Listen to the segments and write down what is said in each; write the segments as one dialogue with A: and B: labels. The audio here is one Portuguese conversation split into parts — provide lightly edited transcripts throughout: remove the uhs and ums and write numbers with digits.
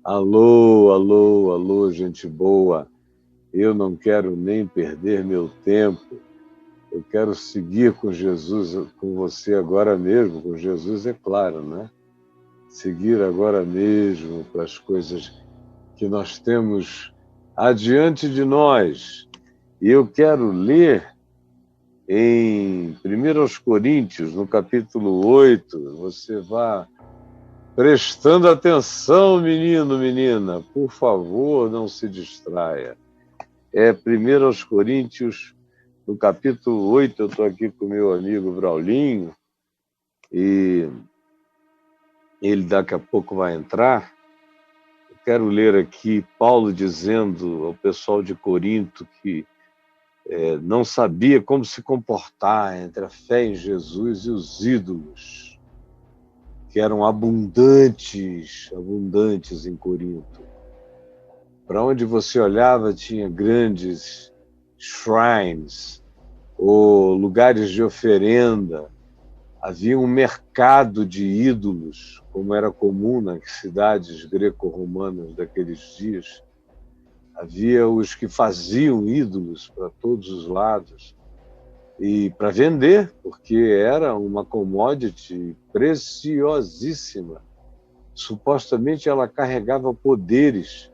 A: Alô, alô, alô, gente boa. Eu não quero nem perder meu tempo. Eu quero seguir com Jesus, com você agora mesmo. Com Jesus, é claro, né? Seguir agora mesmo para as coisas que nós temos adiante de nós. E eu quero ler em 1 Coríntios, no capítulo 8. Você vai prestando atenção, menino, menina. Por favor, não se distraia. É 1 Coríntios, no capítulo 8. Eu estou aqui com meu amigo Braulinho e ele daqui a pouco vai entrar. Eu quero ler aqui Paulo dizendo ao pessoal de Corinto que não sabia como se comportar entre a fé em Jesus e os ídolos, que eram abundantes, abundantes em Corinto. Para onde você olhava tinha grandes shrines, ou lugares de oferenda. Havia um mercado de ídolos, como era comum nas cidades greco-romanas daqueles dias. Havia os que faziam ídolos para todos os lados e para vender, porque era uma commodity preciosíssima. Supostamente ela carregava poderes.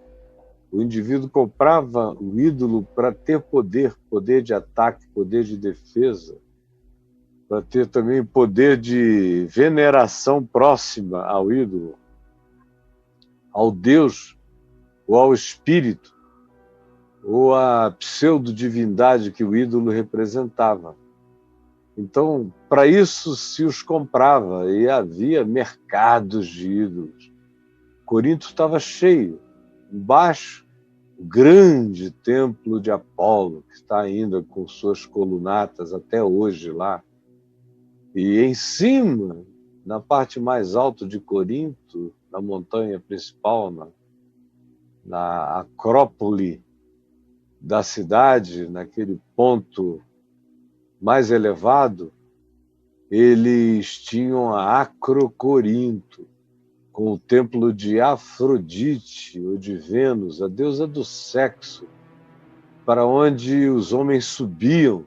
A: O indivíduo comprava o ídolo para ter poder, poder de ataque, poder de defesa, para ter também poder de veneração próxima ao ídolo, ao Deus, ou ao espírito, ou à pseudo-divindade que o ídolo representava. Então, para isso se os comprava, e havia mercados de ídolos. Corinto estava cheio. Embaixo, o grande templo de Apolo, que está ainda com suas colunatas até hoje lá. E em cima, na parte mais alta de Corinto, na montanha principal, na acrópole da cidade, naquele ponto mais elevado, eles tinham a Acrocorinto, com o templo de Afrodite, ou de Vênus, a deusa do sexo, para onde os homens subiam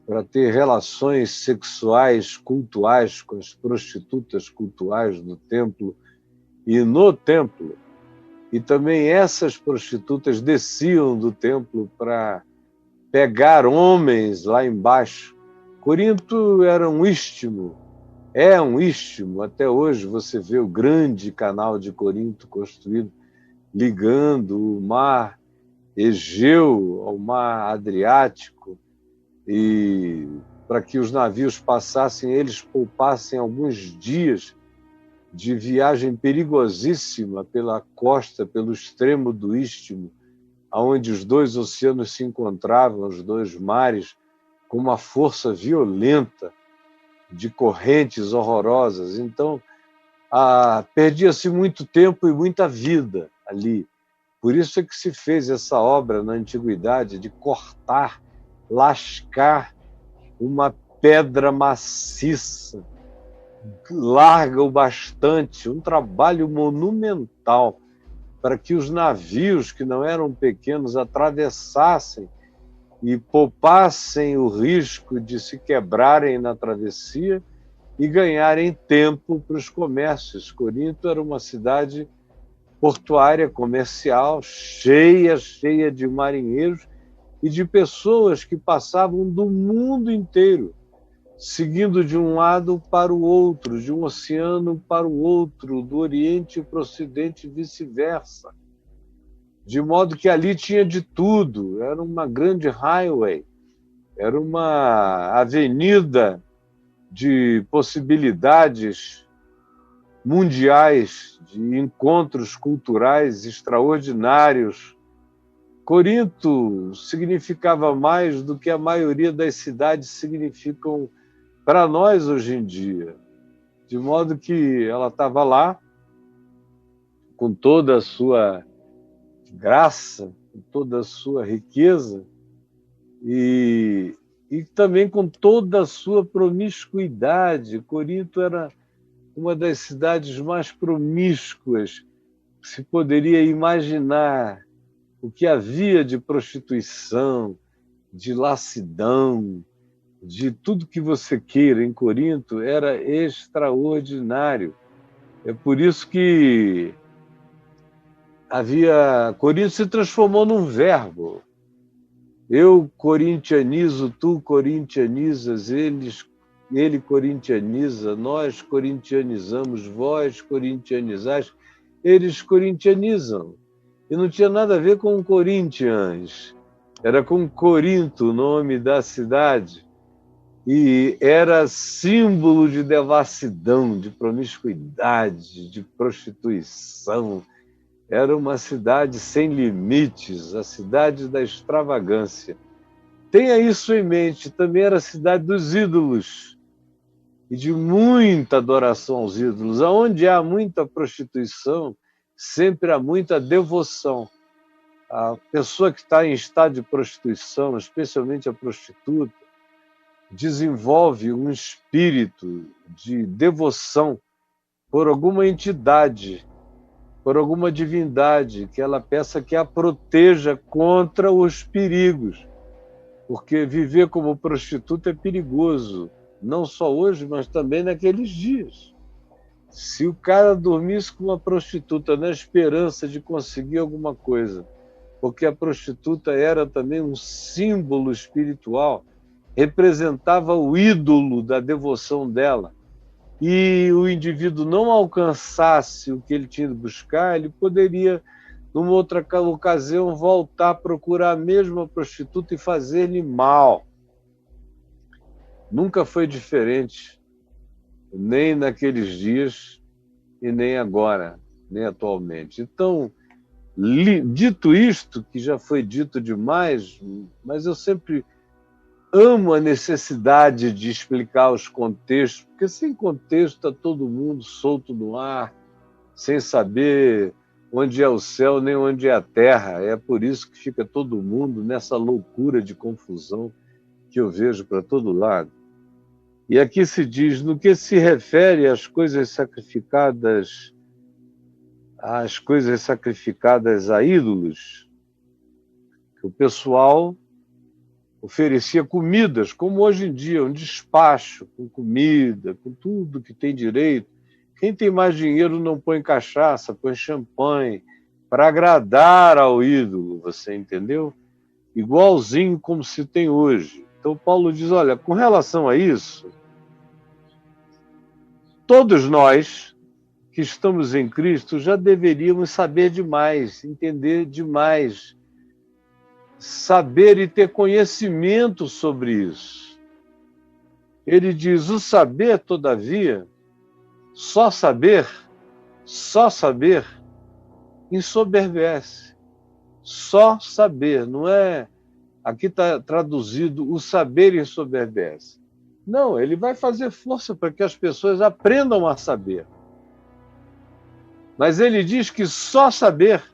A: para ter relações sexuais cultuais com as prostitutas cultuais do templo e no templo. E também essas prostitutas desciam do templo para pegar homens lá embaixo. Corinto era um istmo, é um istmo. Até hoje você vê o grande canal de Corinto construído, ligando o mar Egeu ao mar Adriático, e para que os navios passassem, eles poupassem alguns dias de viagem perigosíssima pela costa, pelo extremo do istmo, onde os dois oceanos se encontravam, os dois mares, com uma força violenta de correntes horrorosas. Então, perdia-se muito tempo e muita vida ali. Por isso é que se fez essa obra na antiguidade de cortar, lascar uma pedra maciça, larga o bastante, um trabalho monumental, para que os navios, que não eram pequenos, atravessassem e poupassem o risco de se quebrarem na travessia e ganharem tempo para os comércios. Corinto era uma cidade portuária, comercial, cheia de marinheiros e de pessoas que passavam do mundo inteiro, seguindo de um lado para o outro, de um oceano para o outro, do Oriente para o Ocidente e vice-versa. De modo que ali tinha de tudo, era uma grande highway, era uma avenida de possibilidades mundiais, de encontros culturais extraordinários. Corinto significava mais do que a maioria das cidades significam para nós hoje em dia, de modo que ela estava lá, com toda a sua graça, com toda a sua riqueza, e também com toda a sua promiscuidade. Corinto era uma das cidades mais promíscuas se poderia imaginar o que havia de prostituição, de lassidão, de tudo que você queira em Corinto, era extraordinário. É por isso que Corinto se transformou num verbo. Eu corintianizo, tu corintianizas, ele corintianiza, nós corintianizamos, vós corintianizais, eles corintianizam. E não tinha nada a ver com Corinthians, era com Corinto, o nome da cidade. E era símbolo de devassidão, de promiscuidade, de prostituição. Era uma cidade sem limites, a cidade da extravagância. Tenha isso em mente, também era a cidade dos ídolos e de muita adoração aos ídolos. Onde há muita prostituição, sempre há muita devoção. A pessoa que está em estado de prostituição, especialmente a prostituta, desenvolve um espírito de devoção por alguma entidade, por alguma divindade, que ela peça que a proteja contra os perigos. Porque viver como prostituta é perigoso, não só hoje, mas também naqueles dias. Se o cara dormisse com uma prostituta na esperança de conseguir alguma coisa, porque a prostituta era também um símbolo espiritual, representava o ídolo da devoção dela, e o indivíduo não alcançasse o que ele tinha de buscar, ele poderia, numa outra ocasião, voltar a procurar a mesma prostituta e fazer-lhe mal. Nunca foi diferente, nem naqueles dias e nem agora, nem atualmente. Então, dito isto, que já foi dito demais, mas eu sempre amo a necessidade de explicar os contextos, porque sem contexto está todo mundo solto no ar, sem saber onde é o céu nem onde é a terra. É por isso que fica todo mundo nessa loucura de confusão que eu vejo para todo lado. E aqui se diz, no que se refere às coisas sacrificadas a ídolos, que o pessoal oferecia comidas, como hoje em dia, um despacho com comida, com tudo que tem direito. Quem tem mais dinheiro não põe cachaça, põe champanhe, para agradar ao ídolo, você entendeu? Igualzinho como se tem hoje. Então Paulo diz, olha, com relação a isso, todos nós que estamos em Cristo já deveríamos saber demais, entender demais, saber e ter conhecimento sobre isso. Ele diz, o saber, todavia, só saber, ensoberbece. Só saber, não é... Aqui está traduzido, o saber ensoberbece. Não, ele vai fazer força para que as pessoas aprendam a saber. Mas ele diz que só saber,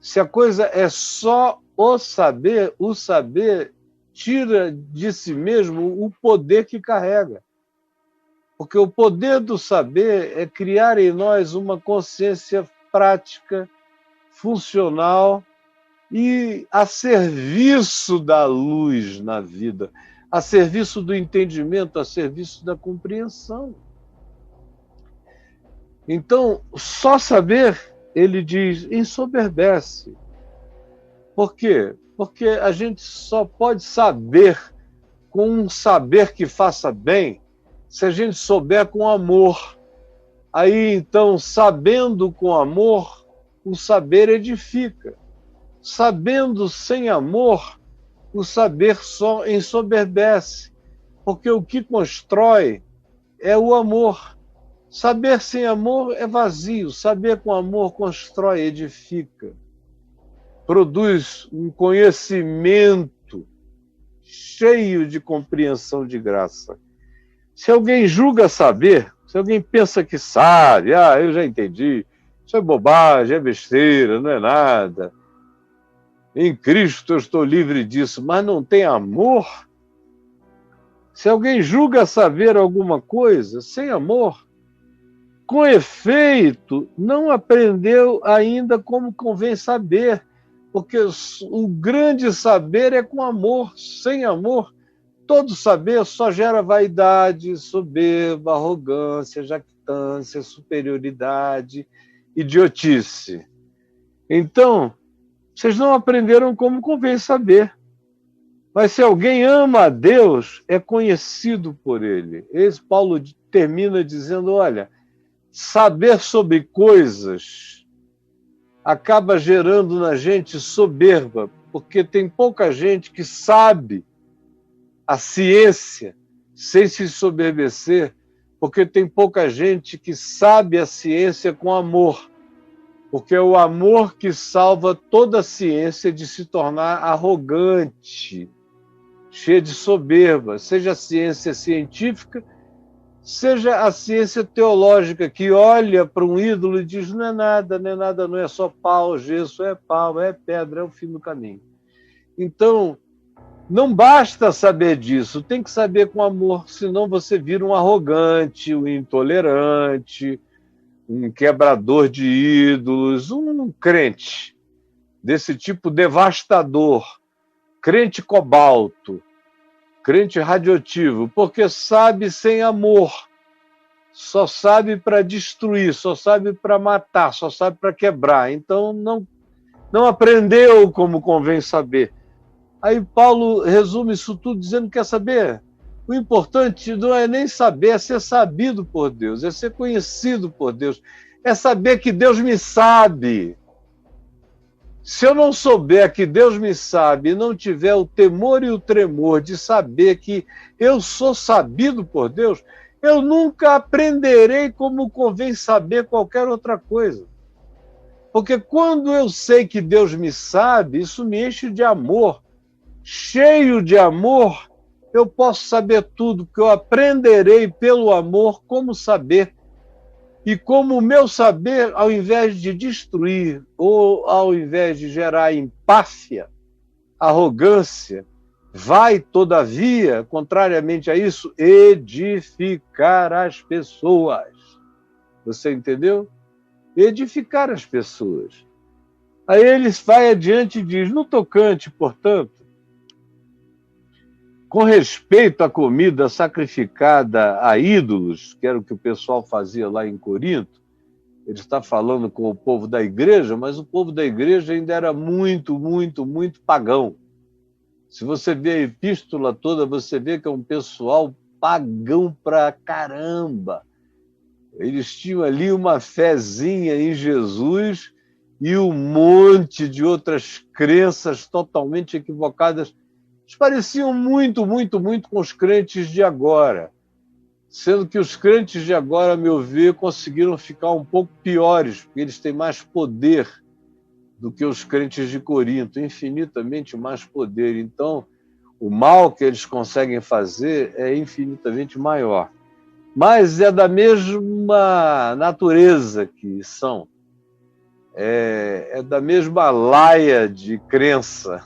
A: se a coisa é só o saber tira de si mesmo o poder que carrega. Porque o poder do saber é criar em nós uma consciência prática, funcional e a serviço da luz na vida, a serviço do entendimento, a serviço da compreensão. Então, só saber, ele diz, ensoberbece. Por quê? Porque a gente só pode saber com um saber que faça bem se a gente souber com amor. Aí, então, sabendo com amor, o saber edifica. Sabendo sem amor, o saber só ensoberbece. Porque o que constrói é o amor. Saber sem amor é vazio. Saber com amor constrói, edifica. Produz um conhecimento cheio de compreensão de graça. Se alguém julga saber, se alguém pensa que sabe, eu já entendi, isso é bobagem, é besteira, não é nada. Em Cristo eu estou livre disso, mas não tem amor. Se alguém julga saber alguma coisa, sem amor, Com efeito, não aprendeu ainda como convém saber, porque o grande saber é com amor. Sem amor, todo saber só gera vaidade, soberba, arrogância, jactância, superioridade, idiotice. Então, vocês não aprenderam como convém saber. Mas se alguém ama a Deus, é conhecido por ele. Esse Paulo termina dizendo, olha, saber sobre coisas acaba gerando na gente soberba, porque tem pouca gente que sabe a ciência sem se soberbecer, porque tem pouca gente que sabe a ciência com amor, porque é o amor que salva toda a ciência de se tornar arrogante, cheia de soberba, seja a ciência científica, seja a ciência teológica, que olha para um ídolo e diz, não é nada, não é nada, não é só pau, gesso, é pau, é pedra, é o fim do caminho. Então, não basta saber disso, tem que saber com amor, senão você vira um arrogante, um intolerante, um quebrador de ídolos, um crente desse tipo devastador, crente cobalto, crente radioativo, porque sabe sem amor, só sabe para destruir, só sabe para matar, só sabe para quebrar. Então não aprendeu como convém saber. Aí Paulo resume isso tudo dizendo, quer saber? O importante não é nem saber, é ser sabido por Deus, é ser conhecido por Deus, é saber que Deus me sabe. Se eu não souber que Deus me sabe e não tiver o temor e o tremor de saber que eu sou sabido por Deus, eu nunca aprenderei como convém saber qualquer outra coisa. Porque quando eu sei que Deus me sabe, isso me enche de amor. Cheio de amor, eu posso saber tudo, porque eu aprenderei pelo amor como saber. E como o meu saber, ao invés de destruir, ou ao invés de gerar empáfia, arrogância, vai, todavia, contrariamente a isso, edificar as pessoas. Você entendeu? Edificar as pessoas. Aí ele vai adiante e diz, no tocante, portanto, com respeito à comida sacrificada a ídolos, que era o que o pessoal fazia lá em Corinto, ele está falando com o povo da igreja, mas o povo da igreja ainda era muito, muito, muito pagão. Se você vê a epístola toda, você vê que é um pessoal pagão pra caramba. Eles tinham ali uma fezinha em Jesus e um monte de outras crenças totalmente equivocadas. Eles pareciam muito, muito, muito com os crentes de agora, sendo que os crentes de agora, a meu ver, conseguiram ficar um pouco piores, porque eles têm mais poder do que os crentes de Corinto, infinitamente mais poder. Então, o mal que eles conseguem fazer é infinitamente maior. Mas é da mesma natureza que são, é da mesma laia de crença.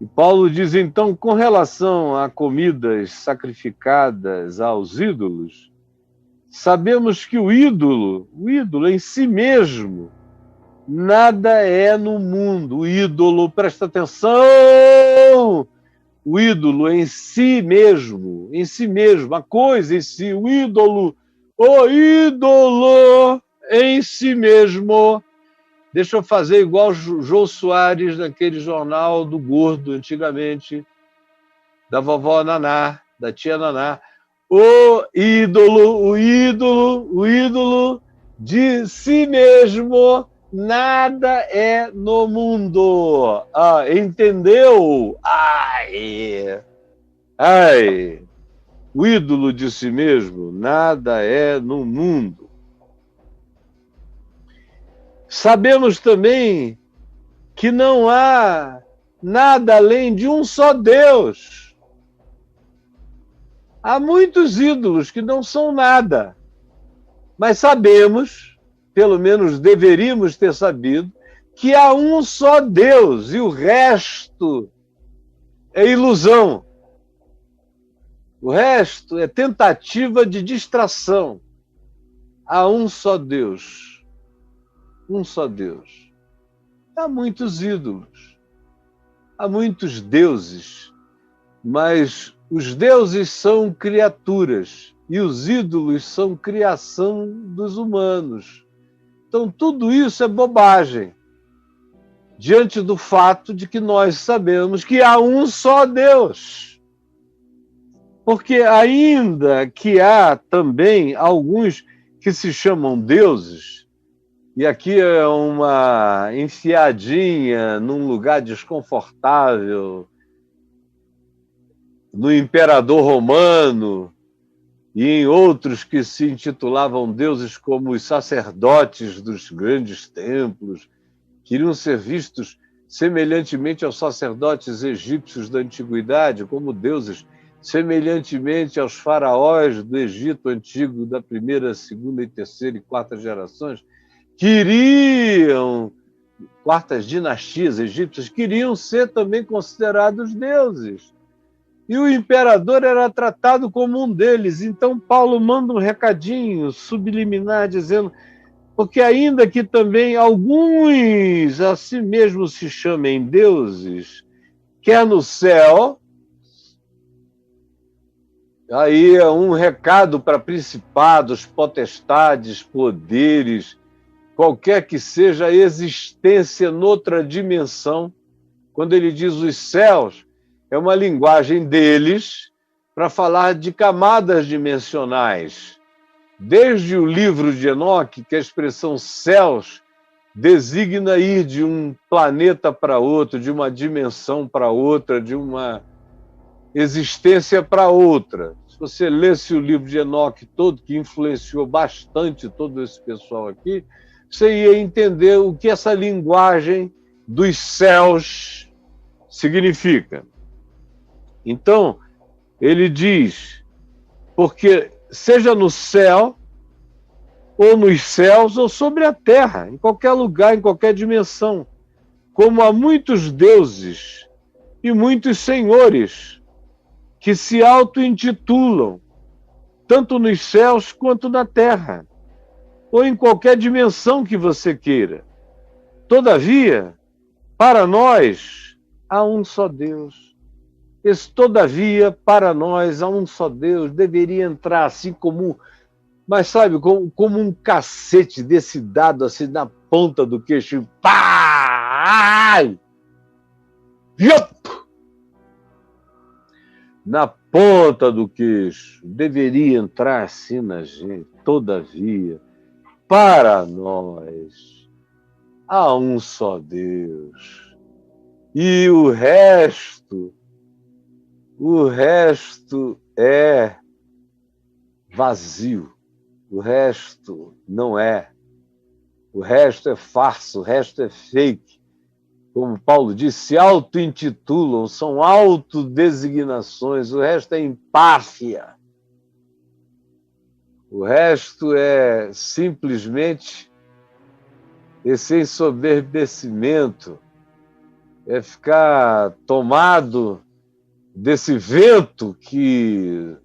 A: E Paulo diz, então, com relação a comidas sacrificadas aos ídolos, sabemos que o ídolo em si mesmo, nada é no mundo. O ídolo, presta atenção, o ídolo em si mesmo, a coisa em si, o ídolo em si mesmo. Deixa eu fazer igual o Jô Soares naquele jornal do Gordo, antigamente, da vovó Naná, da tia Naná. O ídolo de si mesmo, nada é no mundo. Ah, entendeu? Ai! O ídolo de si mesmo, nada é no mundo. Sabemos também que não há nada além de um só Deus. Há muitos ídolos que não são nada, mas sabemos, pelo menos deveríamos ter sabido, que há um só Deus e o resto é ilusão. O resto é tentativa de distração. há um só Deus. Um só Deus. Há muitos ídolos, há muitos deuses, mas os deuses são criaturas e os ídolos são criação dos humanos. Então, tudo isso é bobagem, diante do fato de que nós sabemos que há um só Deus. Porque ainda que há também alguns que se chamam deuses, e aqui é uma enfiadinha num lugar desconfortável, no imperador romano, e em outros que se intitulavam deuses como os sacerdotes dos grandes templos, queriam ser vistos semelhantemente aos sacerdotes egípcios da antiguidade, como deuses semelhantemente aos faraós do Egito antigo da primeira, segunda e terceira e quarta gerações, quartas dinastias egípcias, queriam ser também considerados deuses. E o imperador era tratado como um deles. Então Paulo manda um recadinho subliminar dizendo, porque ainda que também alguns a si mesmos se chamem deuses, quer no céu, aí é um recado para principados, potestades, poderes, qualquer que seja a existência noutra dimensão. Quando ele diz os céus, é uma linguagem deles para falar de camadas dimensionais. Desde o livro de Enoque, que a expressão céus designa ir de um planeta para outro, de uma dimensão para outra, de uma existência para outra. Se você lesse o livro de Enoque todo, que influenciou bastante todo esse pessoal aqui, você ia entender o que essa linguagem dos céus significa. Então, ele diz, porque seja no céu, ou nos céus, ou sobre a terra, em qualquer lugar, em qualquer dimensão, como há muitos deuses e muitos senhores que se auto-intitulam, tanto nos céus quanto na terra, ou em qualquer dimensão que você queira. Todavia, para nós, há um só Deus. Esse todavia, para nós, há um só Deus, deveria entrar assim como, mas sabe, como um cacete desse dado assim na ponta do queixo. Pá! Yup! Na ponta do queixo. Deveria entrar assim na gente. Todavia, para nós, há um só Deus. E o resto é vazio. O resto não é. O resto é farsa, o resto é fake. Como Paulo disse, se auto-intitulam, são autodesignações, o resto é empáfia. O resto é simplesmente esse ensoberbecimento, é ficar tomado desse vento que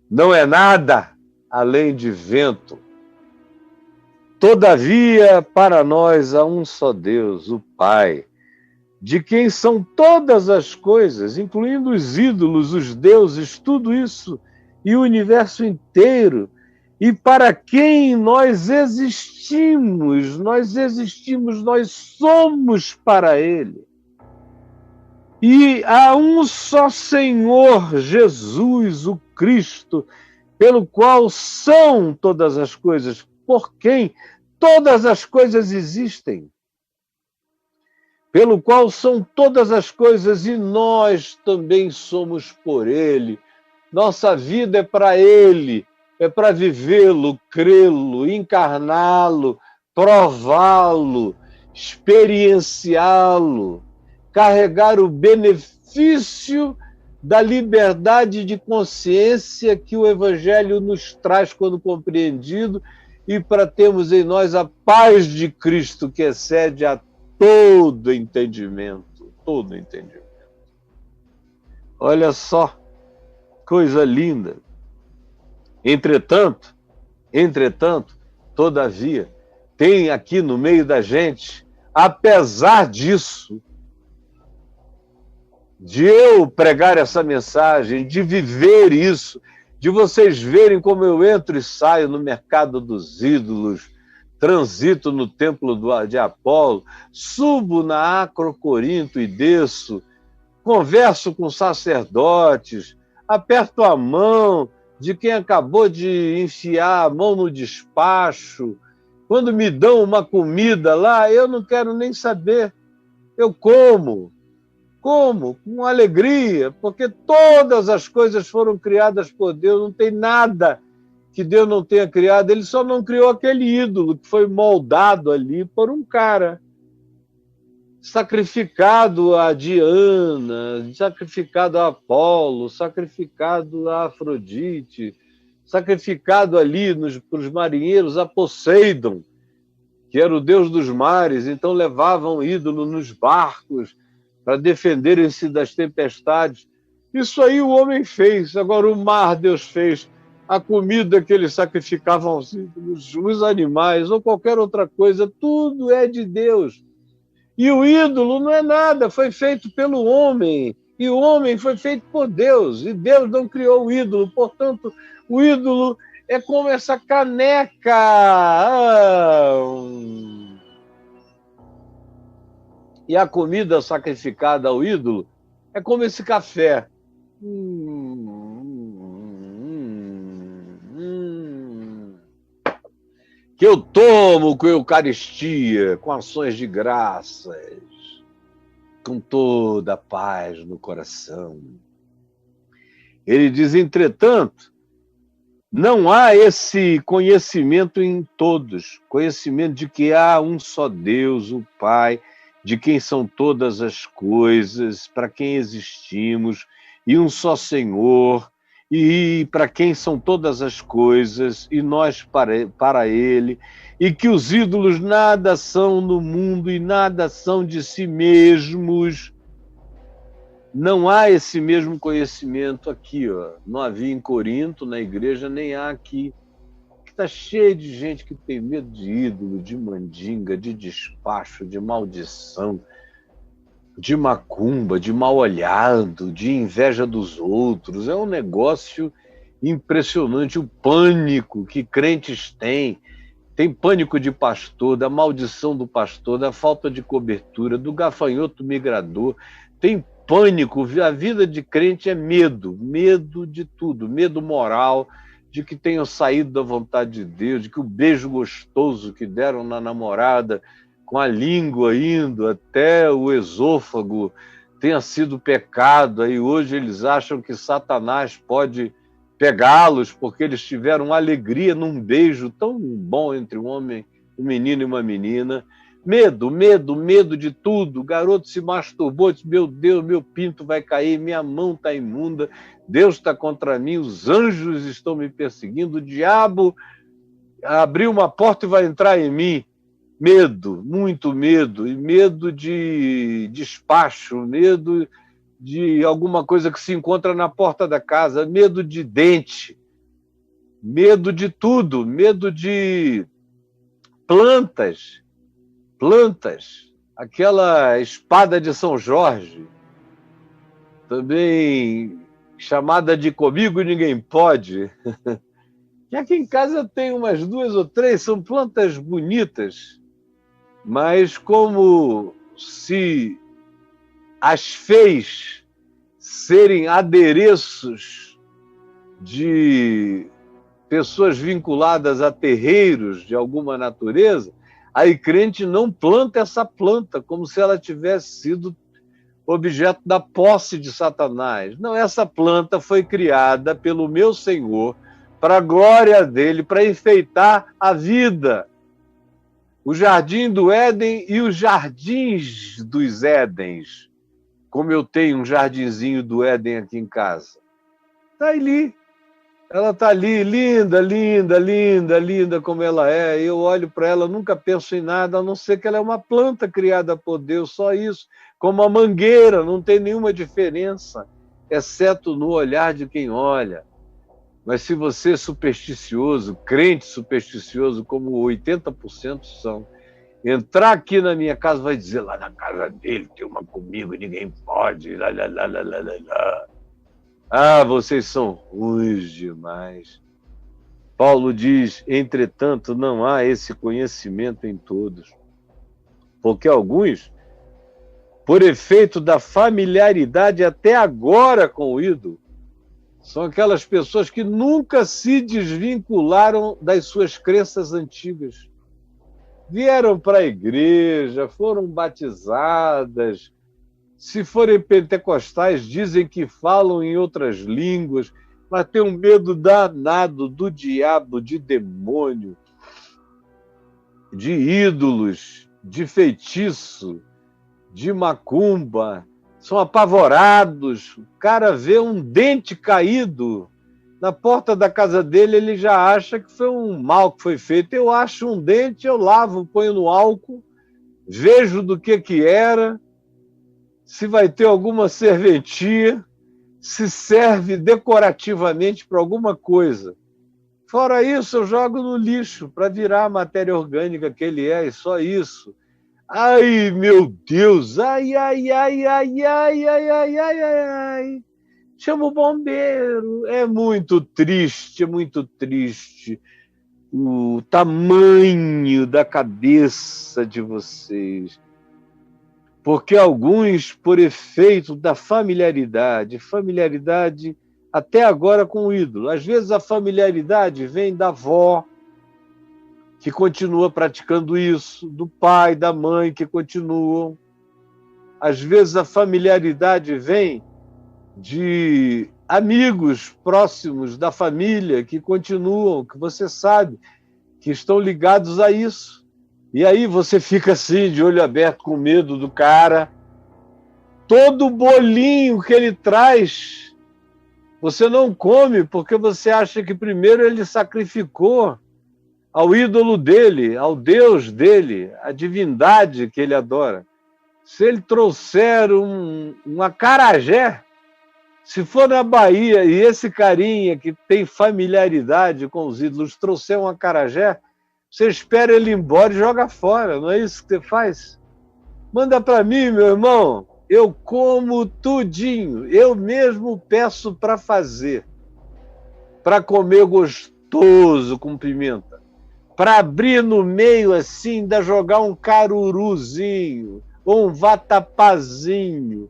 A: não é nada além de vento. Todavia, para nós há um só Deus, o Pai, de quem são todas as coisas, incluindo os ídolos, os deuses, tudo isso, e o universo inteiro, e para quem nós existimos, nós somos para Ele. E há um só Senhor, Jesus, o Cristo, pelo qual são todas as coisas, por quem todas as coisas existem, pelo qual são todas as coisas e nós também somos por Ele. Nossa vida é para Ele, é para vivê-lo, crê-lo, encarná-lo, prová-lo, experienciá-lo, carregar o benefício da liberdade de consciência que o Evangelho nos traz quando compreendido e para termos em nós a paz de Cristo que excede a todo entendimento, todo entendimento. Olha só, coisa linda. Entretanto, Todavia, tem aqui no meio da gente, apesar disso, de eu pregar essa mensagem, de viver isso, de vocês verem como eu entro e saio no mercado dos ídolos, transito no templo de Apolo, subo na Acrocorinto e desço, converso com sacerdotes, aperto a mão de quem acabou de enfiar a mão no despacho. Quando me dão uma comida lá, eu não quero nem saber. Eu como com alegria, porque todas as coisas foram criadas por Deus, não tem nada que Deus não tenha criado, ele só não criou aquele ídolo que foi moldado ali por um cara, sacrificado a Diana, sacrificado a Apolo, sacrificado a Afrodite, sacrificado ali para os marinheiros a Poseidon, que era o deus dos mares, então levavam ídolo nos barcos para defenderem-se das tempestades. Isso aí o homem fez. Agora o mar Deus fez. A comida que eles sacrificavam aos ídolos, os animais ou qualquer outra coisa, tudo é de Deus. E o ídolo não é nada, foi feito pelo homem. E o homem foi feito por Deus. E Deus não criou o ídolo. Portanto, o ídolo é como essa caneca. E a comida sacrificada ao ídolo é como esse café. Que eu tomo com Eucaristia, com ações de graças, com toda a paz no coração. Ele diz, entretanto, não há esse conhecimento em todos, conhecimento de que há um só Deus, o Pai, de quem são todas as coisas, para quem existimos, e um só Senhor, e para quem são todas as coisas, e nós para Ele, e que os ídolos nada são no mundo e nada são de si mesmos. Não há esse mesmo conhecimento aqui, ó. Não havia em Corinto, na igreja, nem há aqui. Está cheio de gente que tem medo de ídolo, de mandinga, de despacho, de maldição, de macumba, de mal olhado, de inveja dos outros. É um negócio impressionante, o pânico que crentes têm. Tem pânico de pastor, da maldição do pastor, da falta de cobertura, do gafanhoto migrador. Tem pânico, a vida de crente é medo, medo de tudo, medo moral, de que tenham saído da vontade de Deus, de que o beijo gostoso que deram na namorada, com a língua indo até o esôfago, tenha sido pecado. Aí hoje eles acham que Satanás pode pegá-los porque eles tiveram alegria num beijo tão bom entre um homem, um menino e uma menina. Medo, medo, medo de tudo. O garoto se masturbou, disse, meu Deus, meu pinto vai cair, minha mão está imunda, Deus está contra mim, os anjos estão me perseguindo, o diabo abriu uma porta e vai entrar em mim. Medo, muito medo, e medo de despacho, medo de alguma coisa que se encontra na porta da casa, medo de dente, medo de tudo, medo de plantas, aquela espada de São Jorge, também chamada de comigo ninguém pode. E aqui em casa tem umas 2 ou 3, são plantas bonitas, mas como se as fez serem adereços de pessoas vinculadas a terreiros de alguma natureza, aí crente não planta essa planta como se ela tivesse sido objeto da posse de Satanás. Não, essa planta foi criada pelo meu Senhor para a glória dele, para enfeitar a vida. O jardim do Éden e os jardins dos Édens, como eu tenho um jardinzinho do Éden aqui em casa. Está ali. Ela está ali, linda, linda, linda, linda como ela é. Eu olho para ela, nunca penso em nada, a não ser que ela é uma planta criada por Deus, só isso. Como a mangueira, não tem nenhuma diferença, exceto no olhar de quem olha. Mas se você é supersticioso, crente supersticioso, como 80% são, entrar aqui na minha casa, vai dizer, lá na casa dele tem uma comigo, ninguém pode, lá, lá, lá, lá, lá, lá. Ah, vocês são ruins demais. Paulo diz, entretanto, não há esse conhecimento em todos, porque alguns, por efeito da familiaridade até agora com o ídolo, são aquelas pessoas que nunca se desvincularam das suas crenças antigas. Vieram para a igreja, foram batizadas. Se forem pentecostais, dizem que falam em outras línguas, mas têm um medo danado do diabo, de demônio, de ídolos, de feitiço, de macumba. São apavorados. O cara vê um dente caído na porta da casa dele, ele já acha que foi um mal que foi feito. Eu acho um dente, eu lavo, ponho no álcool, vejo do que era, se vai ter alguma serventia, se serve decorativamente para alguma coisa. Fora isso, eu jogo no lixo para virar a matéria orgânica que ele é, e só isso. Ai, meu Deus! Ai, ai, ai, ai, ai, ai, ai, ai, ai, ai. Chama o bombeiro. É muito triste o tamanho da cabeça de vocês. Porque alguns, por efeito da familiaridade até agora com o ídolo. Às vezes a familiaridade vem da avó, que continua praticando isso, do pai, da mãe, que continuam. Às vezes a familiaridade vem de amigos próximos da família que continuam, que você sabe, que estão ligados a isso. E aí você fica assim, de olho aberto, com medo do cara. Todo bolinho que ele traz, você não come, porque você acha que primeiro ele sacrificou ao ídolo dele, ao Deus dele, a divindade que ele adora. Se ele trouxer um acarajé, se for na Bahia e esse carinha que tem familiaridade com os ídolos trouxer um acarajé, você espera ele ir embora e joga fora, não é isso que você faz? Manda para mim, meu irmão, eu como tudinho, eu mesmo peço para fazer, para comer gostoso com pimenta, para abrir no meio assim, ainda jogar um caruruzinho, ou um vatapazinho,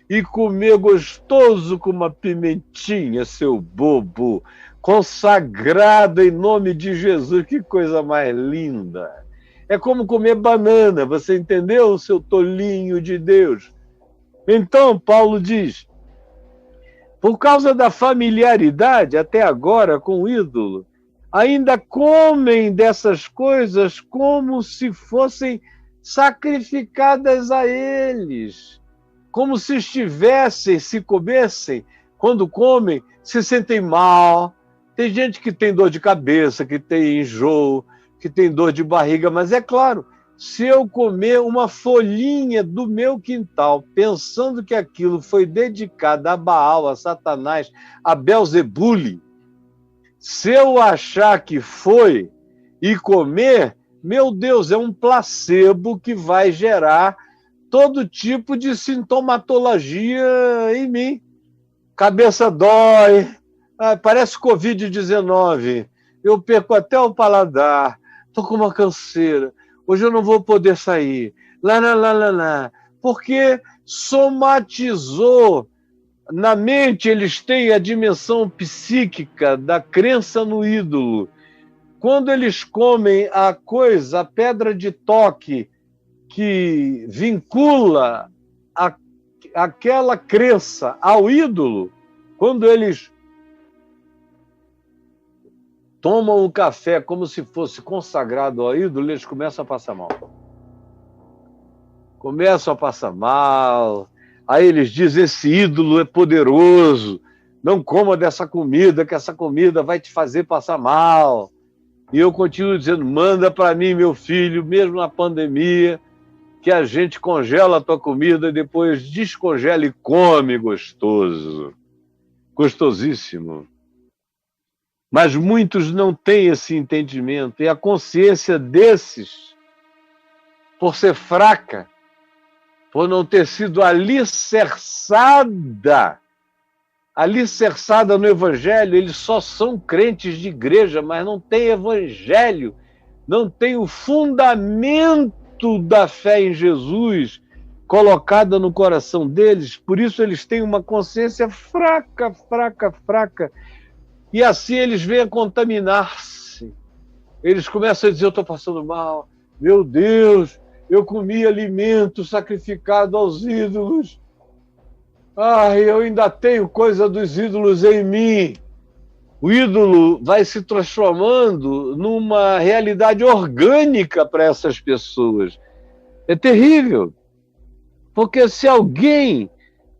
A: e comer gostoso com uma pimentinha, seu bobo, consagrada em nome de Jesus, que coisa mais linda. É como comer banana, você entendeu, seu tolinho de Deus? Então, Paulo diz, por causa da familiaridade até agora com o ídolo, ainda comem dessas coisas como se fossem sacrificadas a eles. Como se estivessem, se comessem, quando comem, se sentem mal. Tem gente que tem dor de cabeça, que tem enjoo, que tem dor de barriga, mas é claro, se eu comer uma folhinha do meu quintal, pensando que aquilo foi dedicado a Baal, a Satanás, a Belzebule, se eu achar que foi e comer, meu Deus, é um placebo que vai gerar todo tipo de sintomatologia em mim. Cabeça dói, parece Covid-19, eu perco até o paladar, estou com uma canseira, hoje eu não vou poder sair, porque somatizou na mente, eles têm a dimensão psíquica da crença no ídolo. Quando eles comem a coisa, a pedra de toque, que vincula aquela crença ao ídolo, quando eles tomam o café como se fosse consagrado ao ídolo, eles começam a passar mal. Começam a passar mal. Aí eles dizem, esse ídolo é poderoso, não coma dessa comida, que essa comida vai te fazer passar mal. E eu continuo dizendo, manda para mim, meu filho, mesmo na pandemia, que a gente congela a tua comida, depois descongela e come gostoso. Gostosíssimo. Mas muitos não têm esse entendimento, e a consciência desses, por ser fraca, por não ter sido alicerçada no Evangelho, eles só são crentes de igreja, mas não tem Evangelho, não tem o fundamento da fé em Jesus colocada no coração deles, por isso eles têm uma consciência fraca, e assim eles vêm a contaminar-se. Eles começam a dizer, eu estou passando mal, meu Deus, eu comi alimento sacrificado aos ídolos, eu ainda tenho coisa dos ídolos em mim. O ídolo vai se transformando numa realidade orgânica para essas pessoas. É terrível, porque se alguém...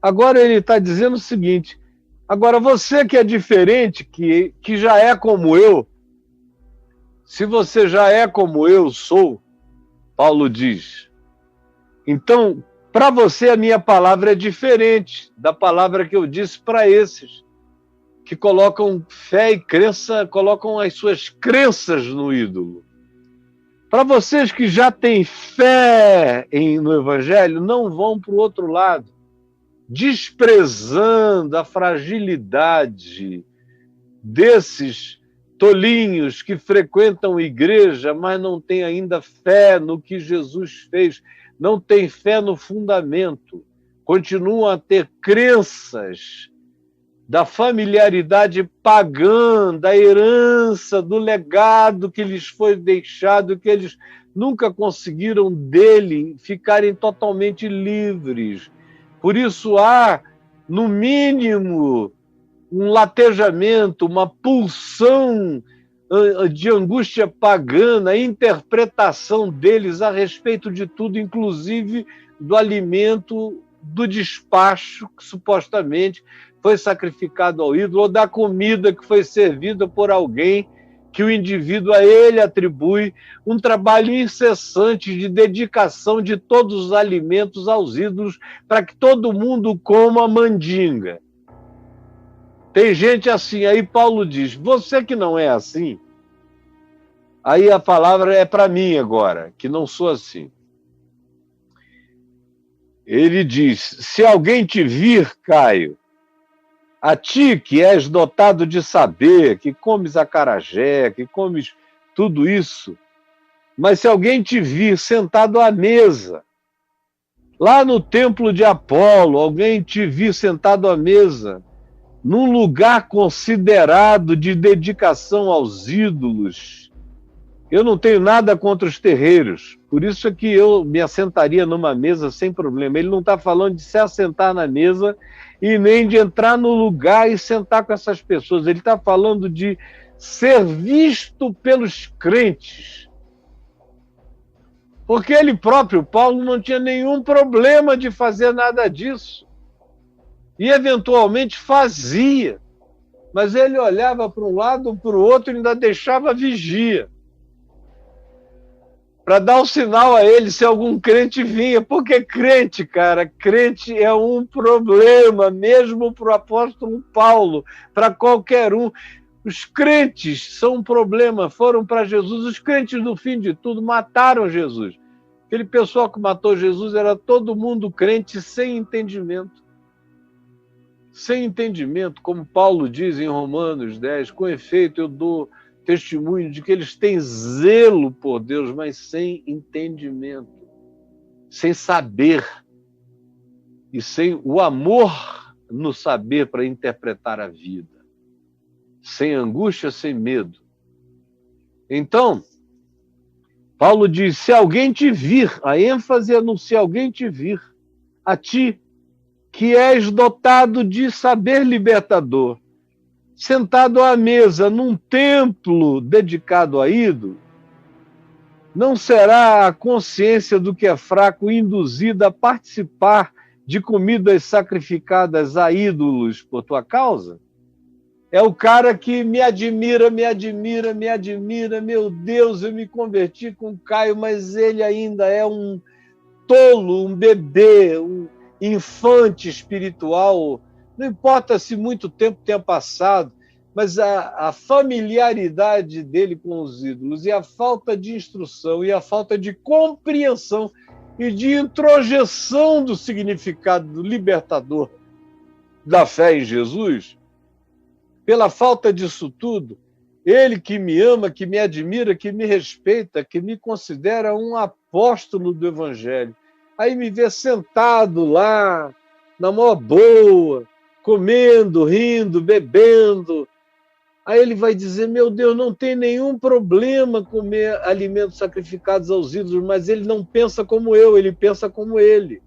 A: Agora ele está dizendo o seguinte, agora você que é diferente, que já é como eu, se você já é como eu sou, Paulo diz, então, para você a minha palavra é diferente da palavra que eu disse para esses, que colocam fé e crença, colocam as suas crenças no ídolo. Para vocês que já têm fé no Evangelho, não vão para o outro lado, desprezando a fragilidade desses tolinhos que frequentam igreja, mas não têm ainda fé no que Jesus fez, não têm fé no fundamento, continuam a ter crenças da familiaridade pagã, da herança, do legado que lhes foi deixado, que eles nunca conseguiram dele ficarem totalmente livres. Por isso há, no mínimo, um latejamento, uma pulsão de angústia pagã, a interpretação deles a respeito de tudo, inclusive do alimento, do despacho que supostamente foi sacrificado ao ídolo, ou da comida que foi servida por alguém que o indivíduo a ele atribui, um trabalho incessante de dedicação de todos os alimentos aos ídolos para que todo mundo coma mandinga. Tem gente assim, aí Paulo diz, você que não é assim, aí a palavra é para mim agora, que não sou assim. Ele diz, se alguém te vir, Caio, a ti que és dotado de saber, que comes acarajé, que comes tudo isso, mas se alguém te vir sentado à mesa, lá no templo de Apolo, alguém te vir sentado à mesa, num lugar considerado de dedicação aos ídolos, eu não tenho nada contra os terreiros, por isso é que eu me assentaria numa mesa sem problema. Ele não está falando de se assentar na mesa e nem de entrar no lugar e sentar com essas pessoas. Ele está falando de ser visto pelos crentes. Porque ele próprio, Paulo, não tinha nenhum problema de fazer nada disso. E, eventualmente, fazia. Mas ele olhava para um lado ou para o outro e ainda deixava vigia, para dar um sinal a ele se algum crente vinha. Porque crente, cara, crente é um problema, mesmo para o apóstolo Paulo, para qualquer um. Os crentes são um problema, foram para Jesus. Os crentes, no fim de tudo, mataram Jesus. Aquele pessoal que matou Jesus era todo mundo crente sem entendimento. Sem entendimento, como Paulo diz em Romanos 10, com efeito eu dou testemunho de que eles têm zelo por Deus, mas sem entendimento, sem saber e sem o amor no saber para interpretar a vida, sem angústia, sem medo. Então, Paulo diz, se alguém te vir, a ênfase é no se alguém te vir, a ti, que és dotado de saber libertador, sentado à mesa num templo dedicado a ídolo, não será a consciência do que é fraco induzida a participar de comidas sacrificadas a ídolos por tua causa? É o cara que me admira, meu Deus, eu me converti com o Caio, mas ele ainda é um tolo, um bebê, um infante espiritual. Não importa se muito tempo tenha passado, mas a familiaridade dele com os ídolos e a falta de instrução e a falta de compreensão e de introjeção do significado do libertador da fé em Jesus, pela falta disso tudo, ele que me ama, que me admira, que me respeita, que me considera um apóstolo do Evangelho, aí me vê sentado lá, na maior boa, comendo, rindo, bebendo. Aí ele vai dizer, meu Deus, não tem nenhum problema comer alimentos sacrificados aos ídolos, mas ele não pensa como eu, ele pensa como ele.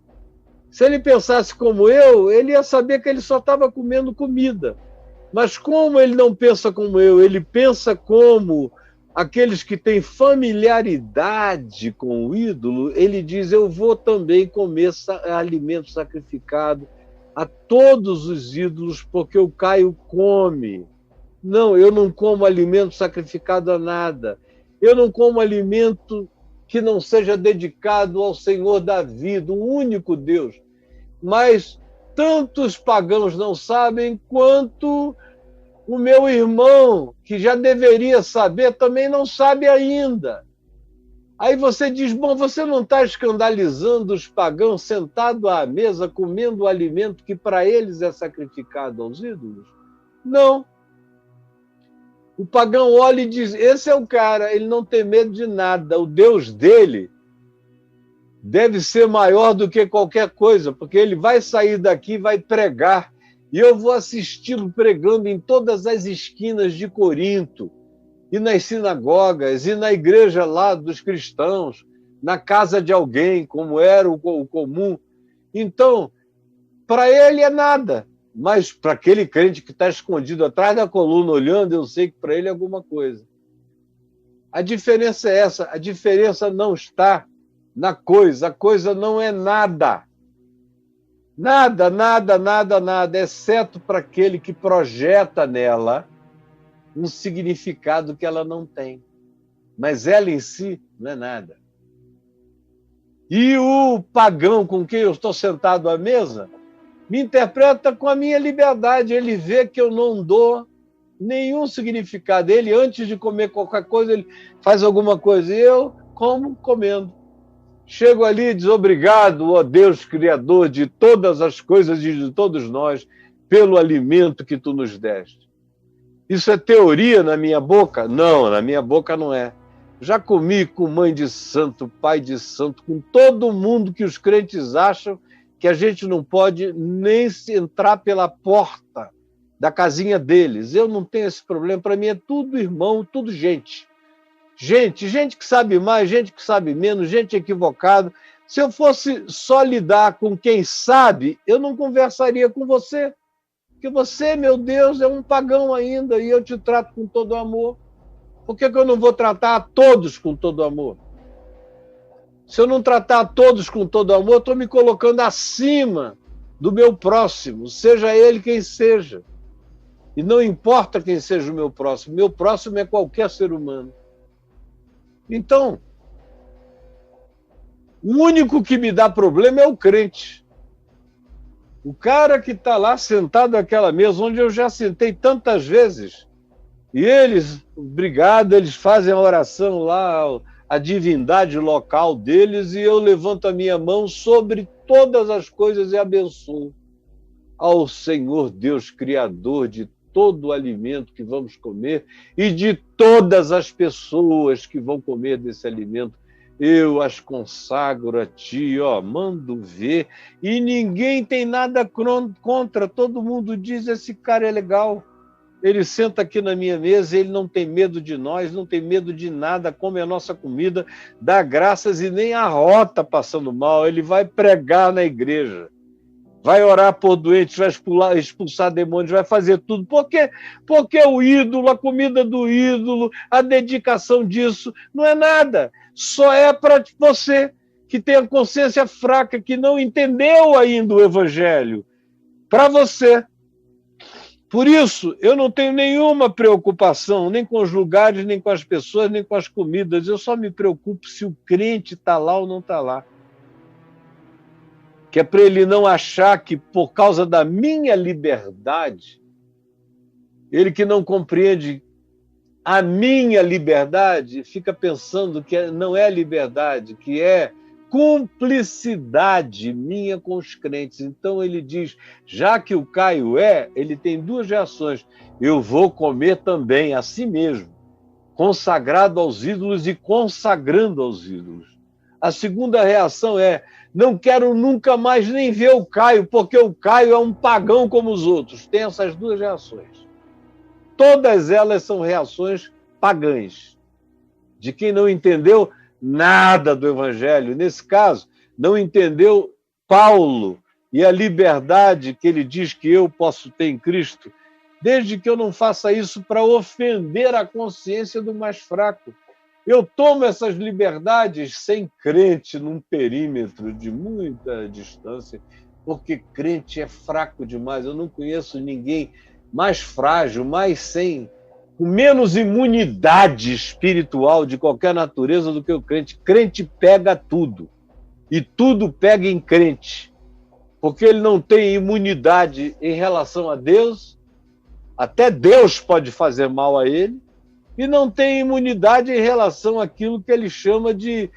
A: Se ele pensasse como eu, ele ia saber que ele só estava comendo comida. Mas como ele não pensa como eu, ele pensa como aqueles que têm familiaridade com o ídolo, ele diz, eu vou também comer alimento sacrificado a todos os ídolos, porque o Caio come. Não, eu não como alimento sacrificado a nada. Eu não como alimento que não seja dedicado ao Senhor da vida, o único Deus. Mas tantos pagãos não sabem quanto o meu irmão, que já deveria saber, também não sabe ainda. Aí você diz, bom, você não está escandalizando os pagãos sentados à mesa, comendo o alimento que para eles é sacrificado aos ídolos? Não. O pagão olha e diz, esse é o cara, ele não tem medo de nada, o Deus dele deve ser maior do que qualquer coisa, porque ele vai sair daqui e vai pregar, e eu vou assisti-lo pregando em todas as esquinas de Corinto, e nas sinagogas, e na igreja lá dos cristãos, na casa de alguém, como era o comum. Então, para ele é nada, mas para aquele crente que está escondido atrás da coluna olhando, eu sei que para ele é alguma coisa. A diferença é essa, a diferença não está na coisa, a coisa não é nada. Nada, nada, nada, nada, exceto para aquele que projeta nela um significado que ela não tem. Mas ela em si não é nada. E o pagão com quem eu estou sentado à mesa me interpreta com a minha liberdade. Ele vê que eu não dou nenhum significado. Ele, antes de comer qualquer coisa, ele faz alguma coisa. E eu como comendo. Chego ali e diz, obrigado, ó Deus Criador de todas as coisas e de todos nós, pelo alimento que tu nos deste. Isso é teoria na minha boca? Não, na minha boca não é. Já comi com mãe de santo, pai de santo, com todo mundo que os crentes acham que a gente não pode nem entrar pela porta da casinha deles. Eu não tenho esse problema, para mim é tudo irmão, tudo gente. Gente que sabe mais, gente que sabe menos, gente equivocada. Se eu fosse só lidar com quem sabe, eu não conversaria com você. Porque você, meu Deus, é um pagão ainda e eu te trato com todo amor. Por que eu não vou tratar a todos com todo amor? Se eu não tratar a todos com todo amor, eu estou me colocando acima do meu próximo, seja ele quem seja. E não importa quem seja o meu próximo é qualquer ser humano. Então, o único que me dá problema é o crente. O cara que está lá sentado naquela mesa, onde eu já sentei tantas vezes, e eles, obrigado, eles fazem a oração lá, a divindade local deles, e eu levanto a minha mão sobre todas as coisas e abençoo ao Senhor Deus Criador de todo o alimento que vamos comer e de todas as pessoas que vão comer desse alimento. Eu as consagro a ti, ó, mando ver, e ninguém tem nada contra, todo mundo diz, esse cara é legal, ele senta aqui na minha mesa, ele não tem medo de nós, não tem medo de nada, come a nossa comida, dá graças e nem arrota passando mal, ele vai pregar na igreja, vai orar por doentes, vai expulsar demônios, vai fazer tudo. Por quê? Porque o ídolo, a comida do ídolo, a dedicação disso, não é nada. Só é para você que tem a consciência fraca, que não entendeu ainda o Evangelho. Para você. Por isso, eu não tenho nenhuma preocupação, nem com os lugares, nem com as pessoas, nem com as comidas. Eu só me preocupo se o crente está lá ou não está lá. Que é para ele não achar que, por causa da minha liberdade, Ele que não compreende a minha liberdade, fica pensando que não é liberdade, que é cumplicidade minha com os crentes. Então ele diz, já que o Caio ele tem duas reações. Eu vou comer também, a si mesmo, consagrado aos ídolos e consagrando aos ídolos. A segunda reação é, não quero nunca mais nem ver o Caio, porque o Caio é um pagão como os outros. Tem essas duas reações. Todas elas são reações pagãs, de quem não entendeu nada do Evangelho. Nesse caso, não entendeu Paulo e a liberdade que ele diz que eu posso ter em Cristo, desde que eu não faça isso para ofender a consciência do mais fraco. Eu tomo essas liberdades sem crente num perímetro de muita distância, porque crente é fraco demais. Eu não conheço ninguém mais frágil, com menos imunidade espiritual de qualquer natureza do que o crente. Crente pega tudo, e tudo pega em crente, porque ele não tem imunidade em relação a Deus, até Deus pode fazer mal a ele, e não tem imunidade em relação àquilo que ele chama de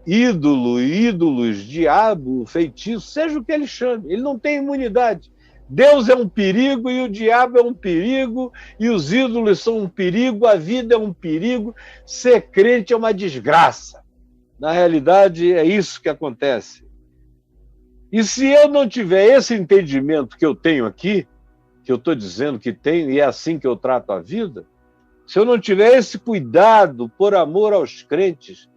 A: ídolos, diabo, feitiço, seja o que ele chame, ele não tem imunidade. Deus é um perigo e o diabo é um perigo e os ídolos são um perigo, a vida é um perigo, ser crente é uma desgraça. Na realidade, é isso que acontece. E se eu não tiver esse entendimento que eu tenho aqui, que eu estou dizendo que tenho, e é assim que eu trato a vida, se eu não tiver esse cuidado por amor aos crentes,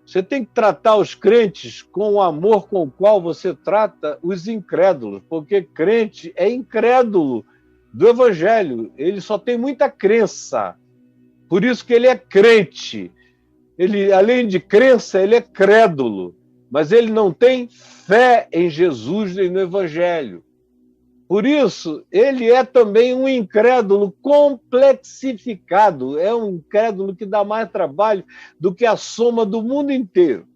A: você tem que tratar os crentes com o amor com o qual você trata os incrédulos, porque crente é incrédulo do Evangelho, ele só tem muita crença, por isso que ele é crente. Ele, além de crença, ele é crédulo, mas ele não tem fé em Jesus nem no Evangelho. Por isso, ele é também um incrédulo complexificado, é um incrédulo que dá mais trabalho do que a soma do mundo inteiro.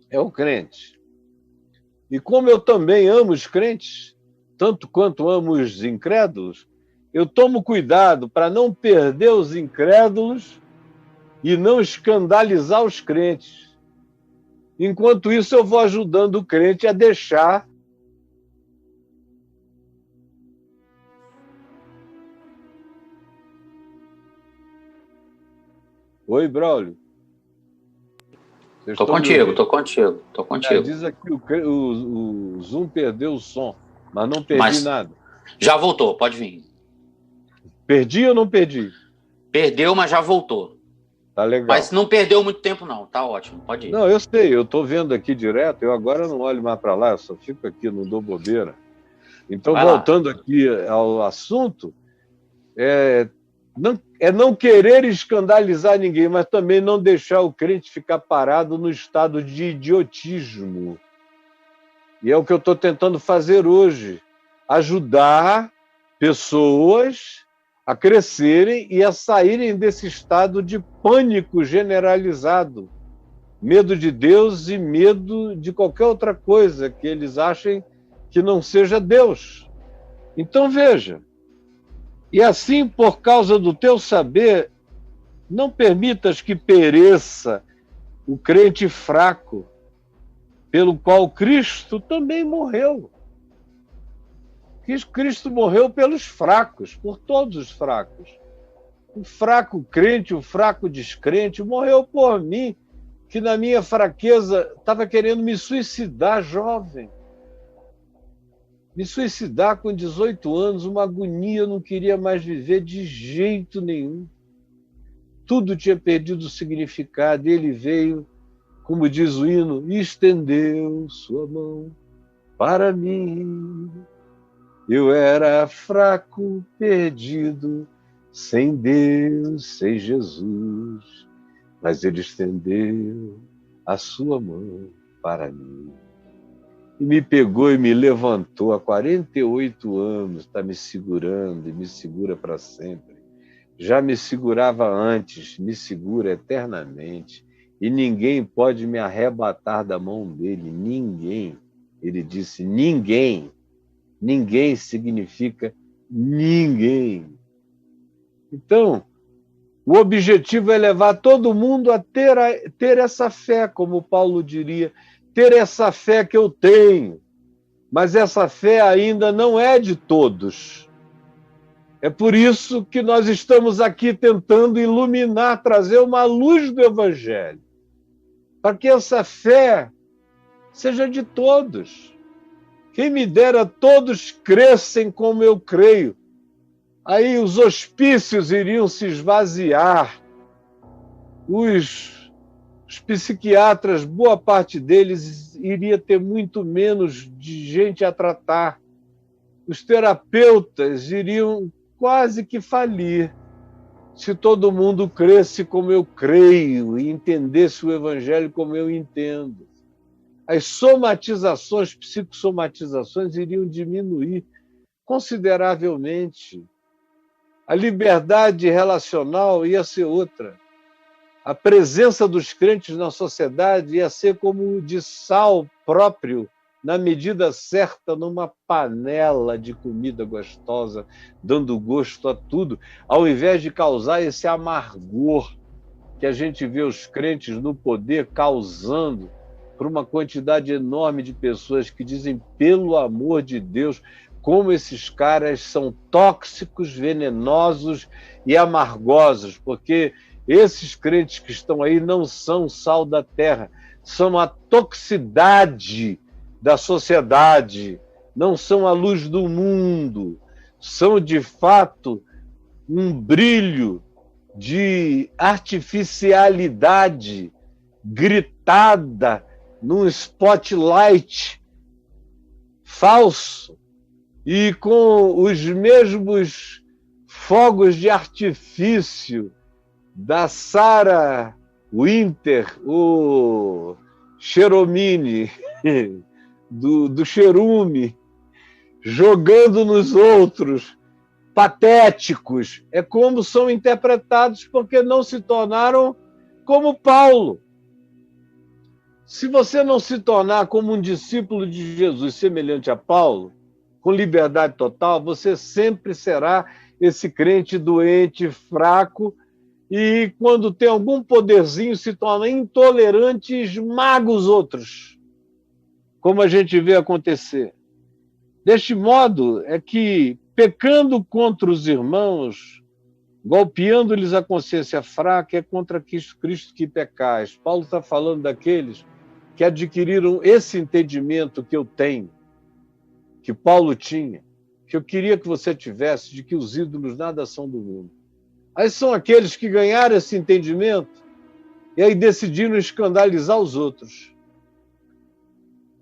A: É o crente. E como eu também amo os crentes, tanto quanto amo os incrédulos, eu tomo cuidado para não perder os incrédulos e não escandalizar os crentes. Enquanto isso, eu vou ajudando o crente a deixar Oi, Braulio.
B: Tô contigo.
A: Diz aqui o Zoom perdeu o som, mas não perdi nada.
B: Já voltou, pode vir.
A: Perdi ou não perdi?
B: Perdeu, mas já voltou.
A: Tá legal.
B: Mas não perdeu muito tempo, não. Tá ótimo, pode ir.
A: Não, eu sei, eu tô vendo aqui direto, eu agora não olho mais para lá, eu só fico aqui, não dou bobeira. Então, voltando aqui ao assunto, não querer escandalizar ninguém, mas também não deixar o crente ficar parado no estado de idiotismo. E é o que eu estou tentando fazer hoje, ajudar pessoas a crescerem e a saírem desse estado de pânico generalizado, medo de Deus e medo de qualquer outra coisa que eles achem que não seja Deus. Então, veja, e assim, por causa do teu saber, não permitas que pereça o crente fraco, pelo qual Cristo também morreu. Cristo morreu pelos fracos, por todos os fracos. O fraco crente, o fraco descrente, morreu por mim, que na minha fraqueza estava querendo me suicidar jovem. Me suicidar com 18 anos, uma agonia, eu não queria mais viver de jeito nenhum. Tudo tinha perdido o significado, e ele veio, como diz o hino, e estendeu sua mão para mim. Eu era fraco, perdido, sem Deus, sem Jesus, mas ele estendeu a sua mão para mim. E me pegou e me levantou há 48 anos, está me segurando e me segura para sempre. Já me segurava antes, me segura eternamente, e ninguém pode me arrebatar da mão dele, ninguém. Ele disse, ninguém. Ninguém significa Ninguém. Então, o objetivo é levar todo mundo a ter essa fé, como Paulo diria, ter essa fé que eu tenho. Mas essa fé ainda não é de todos. É por isso que nós estamos aqui tentando iluminar, trazer uma luz do Evangelho, para que essa fé seja de todos. Quem me dera todos crescem como eu creio. Aí os hospícios iriam se esvaziar, os psiquiatras, boa parte deles iria ter muito menos de gente a tratar, os terapeutas iriam quase que falir, se todo mundo cresce como eu creio e entendesse o Evangelho como eu entendo. As somatizações, psicossomatizações iriam diminuir consideravelmente. A liberdade relacional ia ser outra. A presença dos crentes na sociedade ia ser como de sal próprio, na medida certa, numa panela de comida gostosa, dando gosto a tudo, ao invés de causar esse amargor que a gente vê os crentes no poder causando para uma quantidade enorme de pessoas que dizem, pelo amor de Deus, como esses caras são tóxicos, venenosos e amargosos, porque esses crentes que estão aí não são sal da terra, são a toxicidade da sociedade, não são a luz do mundo, são de fato um brilho de artificialidade gritada num spotlight falso e com os mesmos fogos de artifício da Sarah Winter, o Cheromini, do Cherume, jogando nos outros, patéticos. É como são interpretados porque não se tornaram como Paulo. Se você não se tornar como um discípulo de Jesus semelhante a Paulo, com liberdade total, você sempre será esse crente doente, fraco, e quando tem algum poderzinho se torna intolerante e esmaga os outros, como a gente vê acontecer. Deste modo é que, pecando contra os irmãos, golpeando-lhes a consciência fraca, é contra Cristo que pecais. Paulo está falando daqueles que adquiriram esse entendimento que eu tenho, que Paulo tinha, que eu queria que você tivesse, de que os ídolos nada são do mundo. Aí são aqueles que ganharam esse entendimento e aí decidiram escandalizar os outros.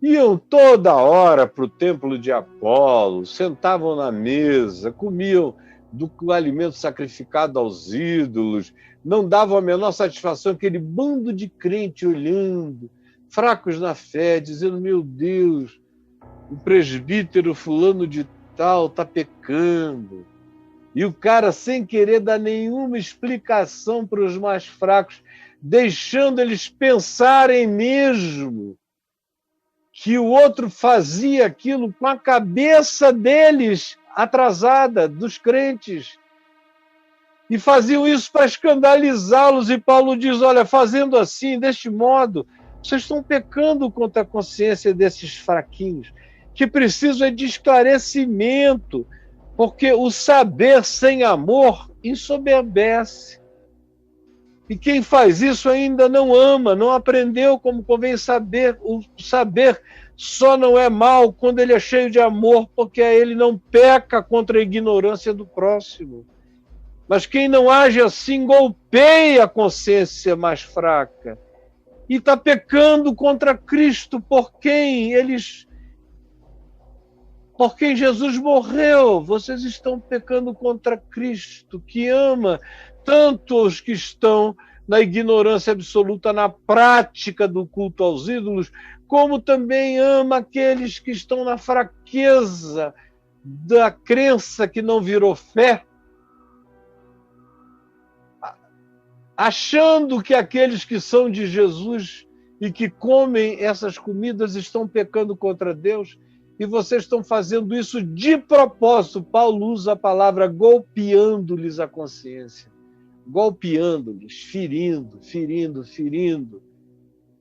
A: Iam toda hora para o templo de Apolo, sentavam na mesa, comiam do alimento sacrificado aos ídolos, não davam a menor satisfação, aquele bando de crente olhando, fracos na fé, dizendo, meu Deus, o presbítero fulano de tal está pecando. E o cara, sem querer dar nenhuma explicação para os mais fracos, deixando eles pensarem mesmo que o outro fazia aquilo com a cabeça deles atrasada, dos crentes. E faziam isso para escandalizá-los. E Paulo diz, olha, fazendo assim, deste modo, vocês estão pecando contra a consciência desses fraquinhos, que precisam de esclarecimento, porque o saber sem amor ensoberbece. E quem faz isso ainda não ama, não aprendeu como convém saber. O saber só não é mal quando ele é cheio de amor, porque ele não peca contra a ignorância do próximo. Mas quem não age assim golpeia a consciência mais fraca e está pecando contra Cristo, por quem Jesus morreu. Vocês estão pecando contra Cristo, que ama tanto os que estão na ignorância absoluta, na prática do culto aos ídolos, como também ama aqueles que estão na fraqueza da crença que não virou fé, achando que aqueles que são de Jesus e que comem essas comidas estão pecando contra Deus. E vocês estão fazendo isso de propósito. Paulo usa a palavra golpeando-lhes a consciência. Golpeando-lhes, ferindo, ferindo, ferindo.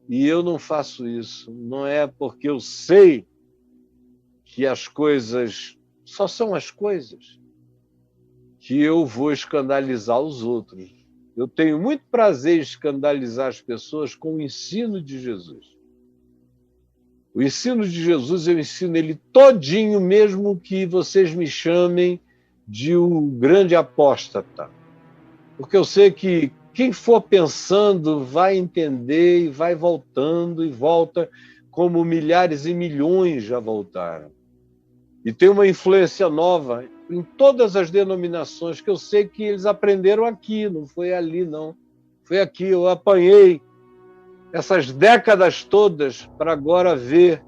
A: E eu não faço isso. Não é porque eu sei que as coisas só são as coisas que eu vou escandalizar os outros. Eu tenho muito prazer em escandalizar as pessoas com o ensino de Jesus. O ensino de Jesus, eu ensino ele todinho, mesmo que vocês me chamem de o grande apóstata. Porque eu sei que quem for pensando vai entender e vai voltando e volta como milhares e milhões já voltaram. E tem uma influência nova em todas as denominações, que eu sei que eles aprenderam aqui, não foi ali, não. Foi aqui, eu apanhei essas décadas todas para agora ver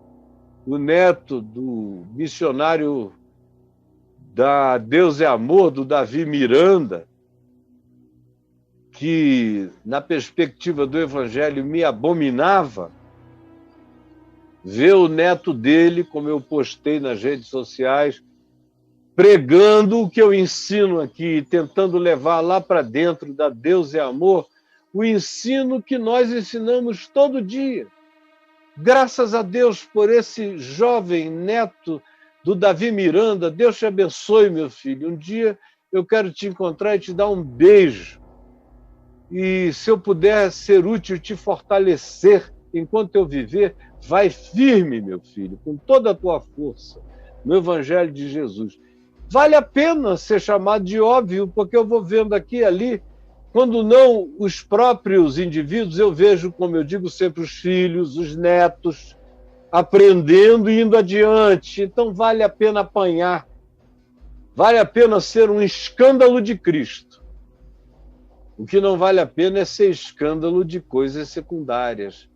A: o neto do missionário da Deus é Amor, do Davi Miranda, que, na perspectiva do Evangelho, me abominava, ver o neto dele, como eu postei nas redes sociais, pregando o que eu ensino aqui, tentando levar lá para dentro da Deus é Amor, o ensino que nós ensinamos todo dia. Graças a Deus por esse jovem neto do Davi Miranda. Deus te abençoe, meu filho. Um dia eu quero te encontrar e te dar um beijo. E se eu puder ser útil, te fortalecer enquanto eu viver, vai firme, meu filho, com toda a tua força, no Evangelho de Jesus. Vale a pena ser chamado de óbvio, porque eu vou vendo aqui e ali. Quando não os próprios indivíduos, eu vejo, como eu digo sempre, os filhos, os netos, aprendendo e indo adiante. Então vale a pena apanhar, vale a pena ser um escândalo de Cristo. O que não vale a pena é ser escândalo de coisas secundárias,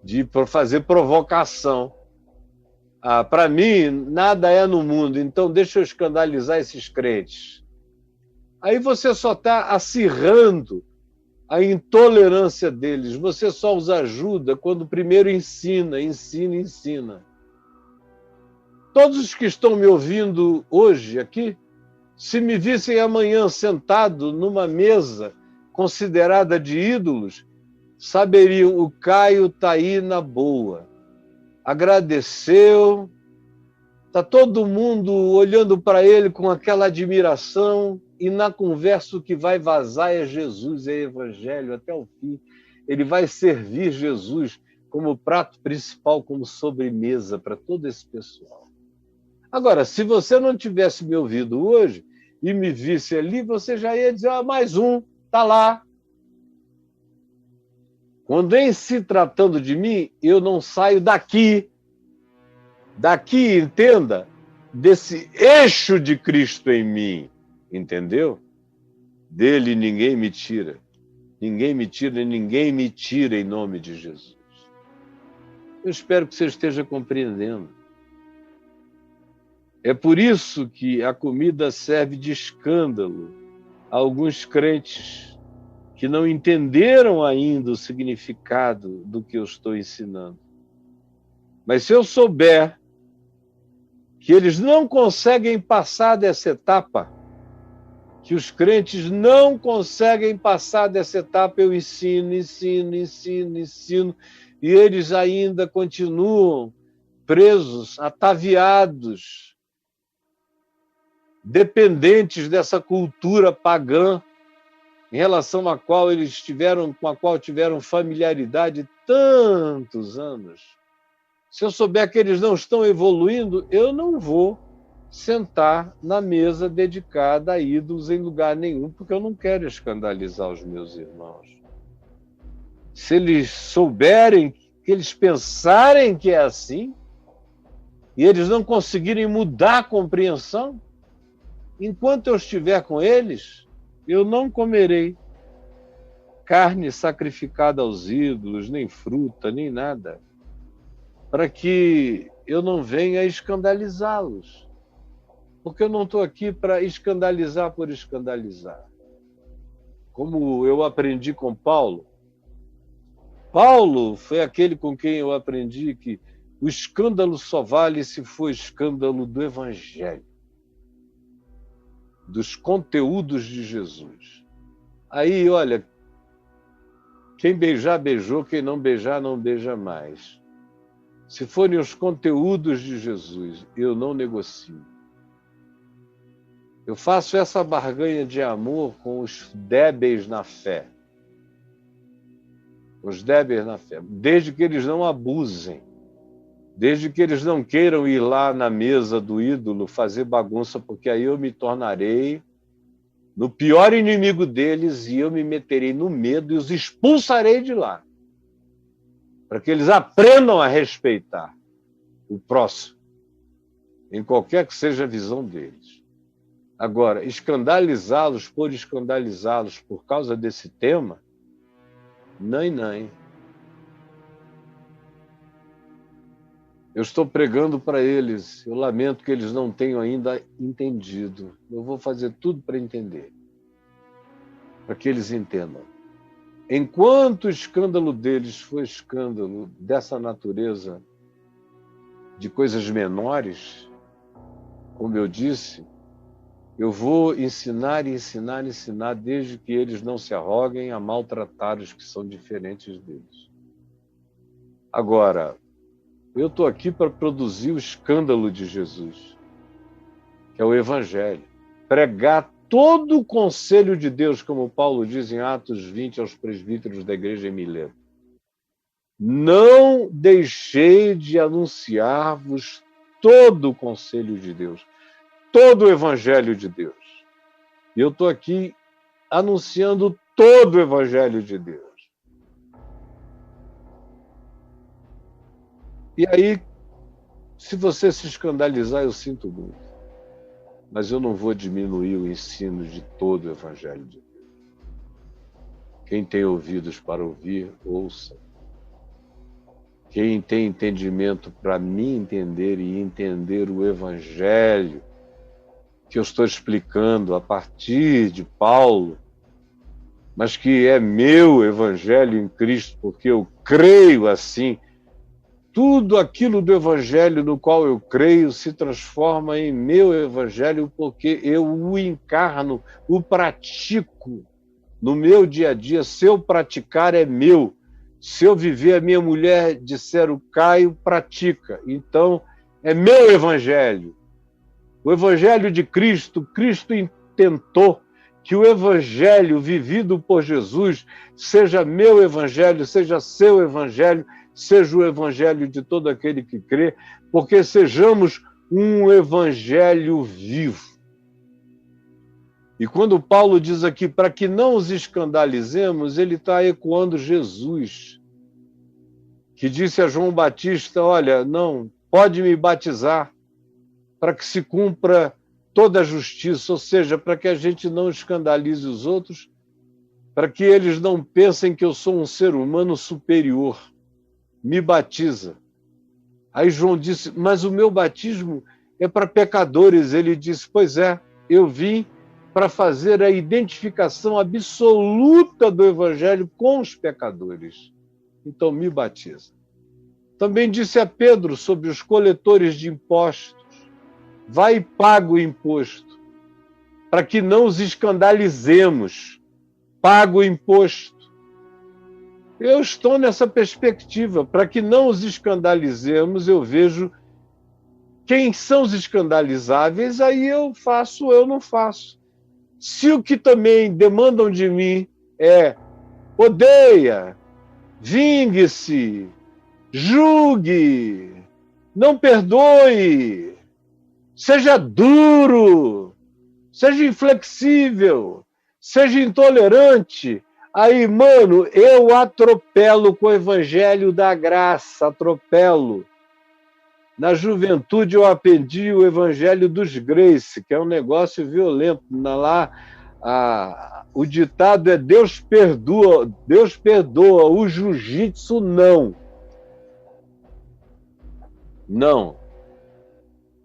A: de fazer provocação. Para mim, nada é no mundo, então deixa eu escandalizar esses crentes. Aí você só está acirrando a intolerância deles. Você só os ajuda quando primeiro ensina. Todos os que estão me ouvindo hoje aqui, se me vissem amanhã sentado numa mesa considerada de ídolos, saberiam, o Caio está aí na boa. Agradeceu, está todo mundo olhando para ele com aquela admiração, e na conversa o que vai vazar é Jesus, é Evangelho até o fim. Ele vai servir Jesus como prato principal, como sobremesa para todo esse pessoal. Agora, se você não tivesse me ouvido hoje e me visse ali, você já ia dizer, mais um, está lá. Quando em se tratando de mim, eu não saio daqui. Daqui, entenda, desse eixo de Cristo em mim. Entendeu? Dele ninguém me tira. Ninguém me tira e ninguém me tira em nome de Jesus. Eu espero que você esteja compreendendo. É por isso que a comida serve de escândalo a alguns crentes que não entenderam ainda o significado do que eu estou ensinando. Mas se eu souber que eles não conseguem passar dessa etapa, que os crentes não conseguem passar dessa etapa, eu ensino, e eles ainda continuam presos, ataviados, dependentes dessa cultura pagã, em relação à qual com a qual tiveram familiaridade tantos anos. Se eu souber que eles não estão evoluindo, eu não vou sentar na mesa dedicada a ídolos em lugar nenhum, porque eu não quero escandalizar os meus irmãos. Se eles souberem, que eles pensarem que é assim, e eles não conseguirem mudar a compreensão, enquanto eu estiver com eles, eu não comerei carne sacrificada aos ídolos, nem fruta, nem nada, para que eu não venha escandalizá-los. Porque eu não estou aqui para escandalizar por escandalizar. Como eu aprendi com Paulo. Paulo foi aquele com quem eu aprendi que O escândalo só vale se for escândalo do Evangelho, dos conteúdos de Jesus. Aí, olha, quem beijar, beijou, quem não beijar, não beija mais. Se forem os conteúdos de Jesus, eu não negocio. Eu faço essa barganha de amor com os débeis na fé. Os débeis na fé. Desde que eles não abusem. Desde que eles não queiram ir lá na mesa do ídolo fazer bagunça, porque aí eu me tornarei no pior inimigo deles e eu me meterei no medo e os expulsarei de lá. Para que eles aprendam a respeitar o próximo, em qualquer que seja a visão deles. Agora, escandalizá-los por causa desse tema, nem. Eu estou pregando para eles, eu lamento que eles não tenham ainda entendido. Eu vou fazer tudo para entender, para que eles entendam. Enquanto o escândalo deles foi escândalo dessa natureza, de coisas menores, como eu disse, eu vou ensinar, desde que eles não se arroguem a maltratar os que são diferentes deles. Agora, eu estou aqui para produzir o escândalo de Jesus, que é o Evangelho. Pregar todo o conselho de Deus, como Paulo diz em Atos 20 aos presbíteros da igreja em Mileto. Não deixei de anunciar-vos todo o conselho de Deus, todo o Evangelho de Deus. E eu estou aqui anunciando todo o Evangelho de Deus. E aí, se você se escandalizar, eu sinto muito. Mas eu não vou diminuir o ensino de todo o Evangelho de Deus. Quem tem ouvidos para ouvir, ouça. Quem tem entendimento para me entender e entender o Evangelho que eu estou explicando a partir de Paulo, mas que é meu Evangelho em Cristo, porque eu creio assim. Tudo aquilo do Evangelho no qual eu creio se transforma em meu Evangelho, porque eu o encarno, o pratico no meu dia a dia. Se eu praticar, é meu. Se eu viver, a minha mulher disser o Caio, pratica. Então, é meu Evangelho. O Evangelho de Cristo, Cristo intentou que o Evangelho vivido por Jesus seja meu Evangelho, seja seu Evangelho, seja o Evangelho de todo aquele que crê, porque sejamos um Evangelho vivo. E quando Paulo diz aqui, para que não os escandalizemos, ele está ecoando Jesus, que disse a João Batista, olha, não, pode me batizar, para que se cumpra toda a justiça, ou seja, para que a gente não escandalize os outros, para que eles não pensem que eu sou um ser humano superior. Me batiza. Aí João disse, mas o meu batismo é para pecadores. Ele disse, pois é, eu vim para fazer a identificação absoluta do Evangelho com os pecadores. Então me batiza. Também disse a Pedro sobre os coletores de impostos, vai e paga o imposto, para que não os escandalizemos. Paga o imposto. Eu estou nessa perspectiva, para que não os escandalizemos, eu vejo quem são os escandalizáveis, aí eu faço, eu não faço. Se o que também demandam de mim é odeia, vingue-se, julgue, não perdoe, seja duro, seja inflexível, seja intolerante, aí, mano, eu atropelo com o Evangelho da Graça, atropelo. Na juventude eu aprendi o Evangelho dos Grace, que é um negócio violento. O ditado é Deus perdoa, o jiu-jitsu não. Não.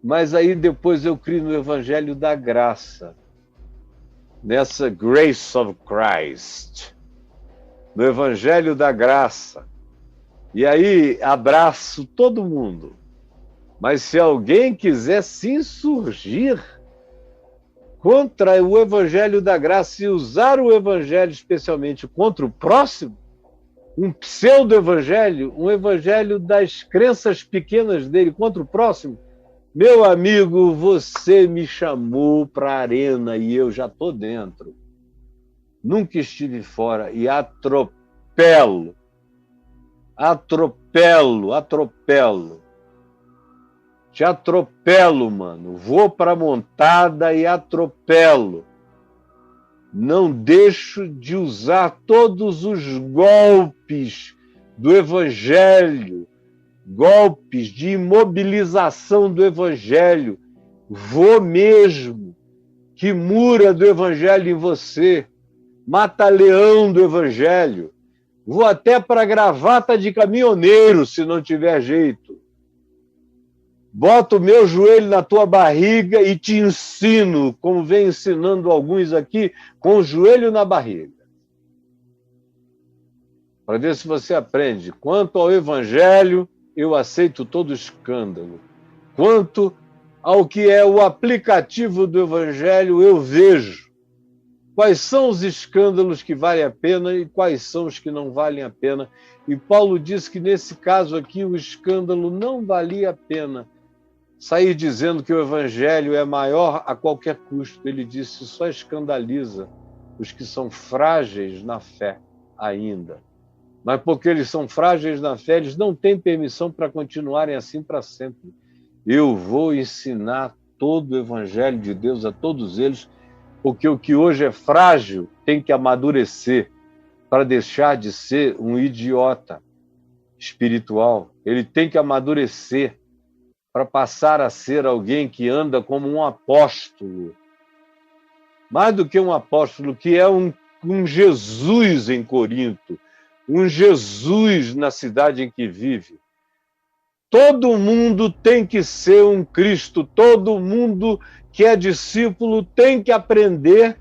A: Mas aí depois eu crio no Evangelho da Graça, nessa Grace of Christ, no Evangelho da Graça, E aí, abraço todo mundo. Mas se alguém quiser se insurgir contra o Evangelho da Graça e usar o Evangelho especialmente contra o próximo, um pseudo-evangelho, um evangelho das crenças pequenas dele contra o próximo, meu amigo, você me chamou para a arena e eu já estou dentro. Nunca estive fora e atropelo. Te atropelo, mano. Vou para a montada e atropelo. Não deixo de usar todos os golpes do Evangelho, golpes de imobilização do Evangelho. Vou mesmo. Que mura do Evangelho em você. Mata-leão do Evangelho. Vou até para gravata de caminhoneiro, se não tiver jeito. Boto o meu joelho na tua barriga e te ensino, como vem ensinando alguns aqui, com o joelho na barriga. Para ver se você aprende. Quanto ao Evangelho, eu aceito todo escândalo. Quanto ao que é o aplicativo do Evangelho, eu vejo quais são os escândalos que valem a pena e quais são os que não valem a pena. E Paulo diz que nesse caso aqui o escândalo não valia a pena. Sair dizendo que o Evangelho é maior a qualquer custo. Ele disse, só escandaliza os que são frágeis na fé ainda. Mas porque eles são frágeis na fé, eles não têm permissão para continuarem assim para sempre. Eu vou ensinar todo o Evangelho de Deus a todos eles, porque o que hoje é frágil tem que amadurecer para deixar de ser um idiota espiritual. Ele tem que amadurecer para passar a ser alguém que anda como um apóstolo. Mais do que um apóstolo, que é um Jesus em Corinto, um Jesus na cidade em que vive. Todo mundo tem que ser um Cristo, todo mundo que é discípulo tem que aprender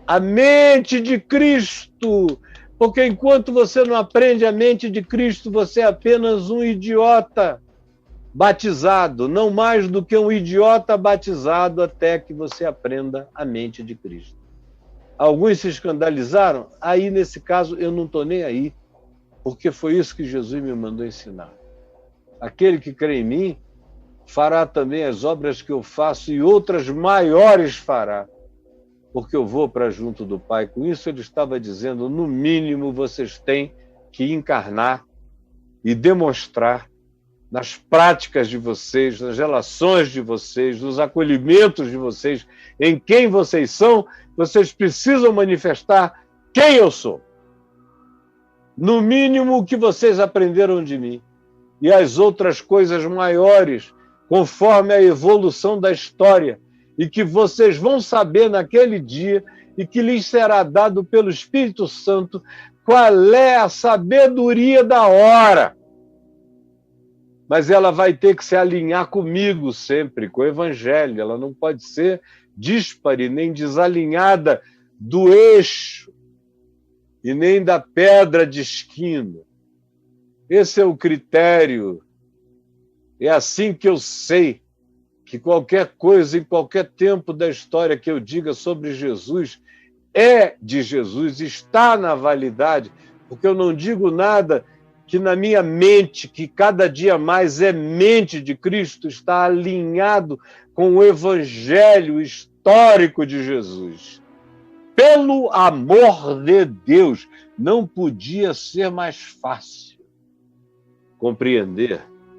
A: a mente de Cristo, porque enquanto você não aprende a mente de Cristo, você é apenas um idiota batizado, não mais do que um idiota batizado até que você aprenda a mente de Cristo. Alguns se escandalizaram, aí nesse caso eu não estou nem aí, porque foi isso que Jesus me mandou ensinar. Aquele que crê em mim fará também as obras que eu faço e outras maiores fará, porque eu vou para junto do Pai. Com isso ele estava dizendo, no mínimo vocês têm que encarnar e demonstrar nas práticas de vocês, nas relações de vocês, nos acolhimentos de vocês, em quem vocês são, vocês precisam manifestar quem eu sou. No mínimo o que vocês aprenderam de mim. E as outras coisas maiores, conforme a evolução da história, e que vocês vão saber naquele dia, e que lhes será dado pelo Espírito Santo, qual é a sabedoria da hora. Mas ela vai ter que se alinhar comigo sempre, com o Evangelho. Ela não pode ser díspare, nem desalinhada do eixo, e nem da pedra de esquina. Esse é o critério. É assim que eu sei que qualquer coisa, em qualquer tempo da história que eu diga sobre Jesus, é de Jesus, está na validade, porque eu não digo nada que na minha mente, que cada dia mais é mente de Cristo, está alinhado com o Evangelho histórico de Jesus. Pelo amor de Deus, não podia ser mais fácil compreender